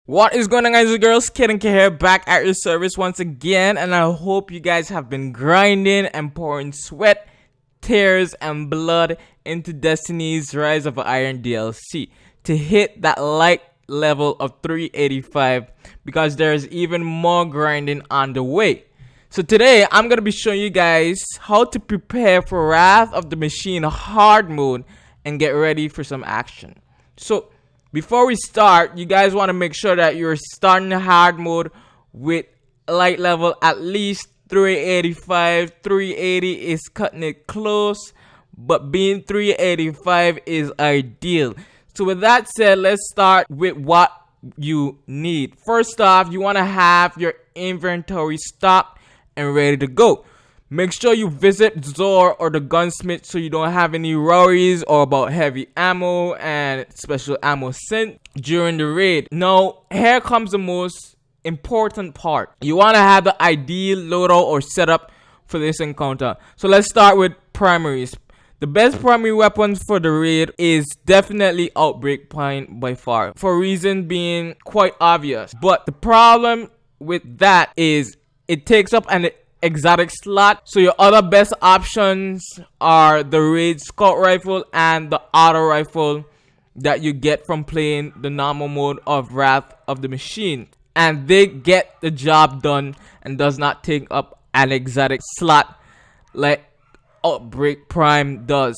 What is going on, guys and girls? Kid and K here, back at your service once again, and I hope you guys have been grinding and pouring sweat, tears, and blood into Destiny's Rise of Iron DLC to hit that light level of 385, because there's even more grinding on the way. So today I'm gonna be showing you guys how to prepare for Wrath of the Machine hard mode and get ready for some action. So before we start, you guys want to make sure that you're starting hard mode with light level at least 385. 380 is cutting it close, but being 385 is ideal. So with that said, let's start with what you need. First off, you want to have your inventory stocked and ready to go. Make sure you visit Zor or the gunsmith so you don't have any worries or about heavy ammo and special ammo sent during the raid. Now, here comes the most important part. You want to have the ideal loadout or setup for this encounter. So let's start with primaries. The best primary weapons for the raid is definitely Outbreak Pine by far, for reason being quite obvious. But the problem with that is it takes up an exotic slot, so your other best options are the raid scout rifle and the auto rifle that you get from playing the normal mode of Wrath of the Machine, and they get the job done and does not take up an exotic slot like Outbreak Prime does.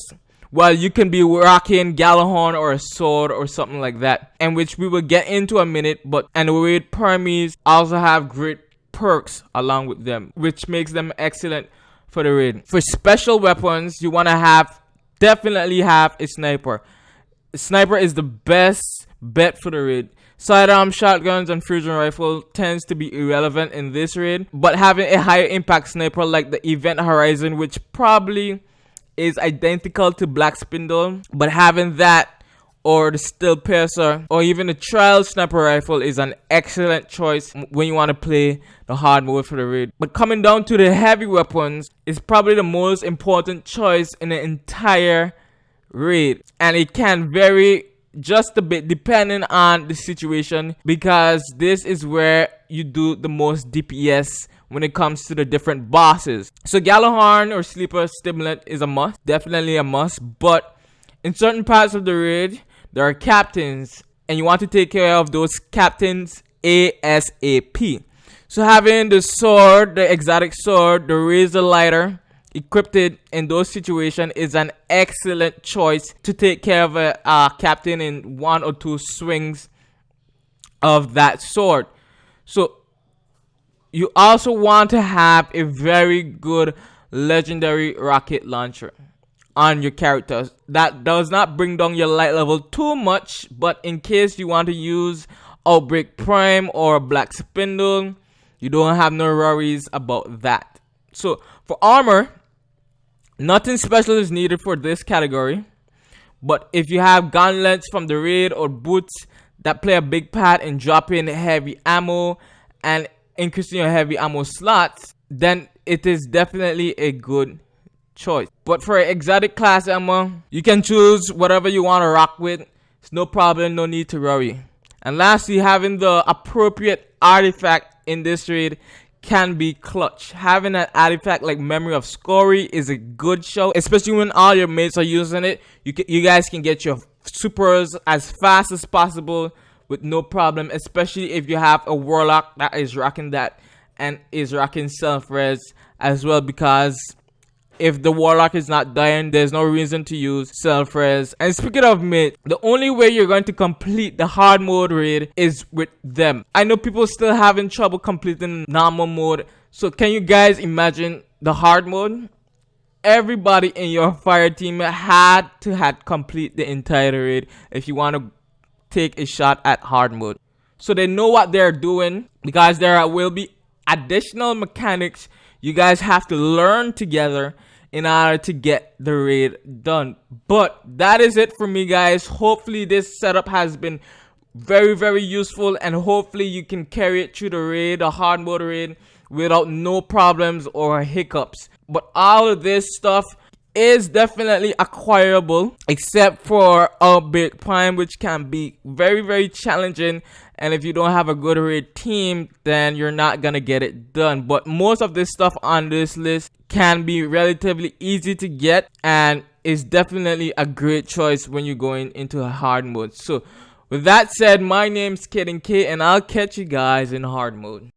Well, you can be rocking Gjallarhorn or a sword or something like that, and which we will get into a minute. But and the raid primaries also have great perks along with them, which makes them excellent for the raid. For special weapons, you want to definitely have a sniper. A sniper is the best bet for the raid. Sidearm shotguns and fusion rifle tends to be irrelevant in this raid, but having a higher impact sniper like the Event Horizon, which probably is identical to Black Spindle, but having that or the Steel Piercer or even the Trial Sniper Rifle is an excellent choice when you want to play the hard mode for the raid. But coming down to the heavy weapons is probably the most important choice in the entire raid, and it can vary just a bit depending on the situation, because this is where you do the most DPS when it comes to the different bosses. So Gjallarhorn or Sleeper Stimulant is a must, definitely a must, but in certain parts of the raid there are captains, and you want to take care of those captains ASAP. So having the sword, the exotic sword, the razor lighter equipped in those situations is an excellent choice to take care of a captain in 1 or 2 swings of that sword. So you also want to have a very good legendary rocket launcher on your characters. That does not bring down your light level too much, but in case you want to use Outbreak Prime or Black Spindle, you don't have no worries about that. So for armor, nothing special is needed for this category, but if you have gauntlets from the raid or boots that play a big part in dropping heavy ammo and increasing your heavy ammo slots, then it is definitely a good choice. But for exotic class ammo, you can choose whatever you want to rock with. It's no problem, no need to worry. And lastly, having the appropriate artifact in this raid can be clutch. Having an artifact like Memory of Scory is a good show, especially when all your mates are using it. You guys can get your supers as fast as possible with no problem, especially if you have a warlock that is rocking that and is rocking self-res as well, because if the warlock is not dying, there's no reason to use self-res. And speaking of mate, the only way you're going to complete the hard mode raid is with them. I know people still having trouble completing normal mode, so can you guys imagine the hard mode? Everybody in your fire team had to complete the entire raid if you want to take a shot at hard mode, so they know what they're doing, because there will be additional mechanics you guys have to learn together in order to get the raid done. But that is it for me, guys. Hopefully this setup has been very useful, and hopefully you can carry it through the raid, the hard mode raid, without no problems or hiccups. But all of this stuff is definitely acquirable, except for Outbreak Prime, which can be very challenging and if you don't have a good raid team, then you're not gonna get it done. But most of this stuff on this list can be relatively easy to get, and is definitely a great choice when you're going into a hard mode. So with that said, my name's Kid and K, and I'll catch you guys in hard mode.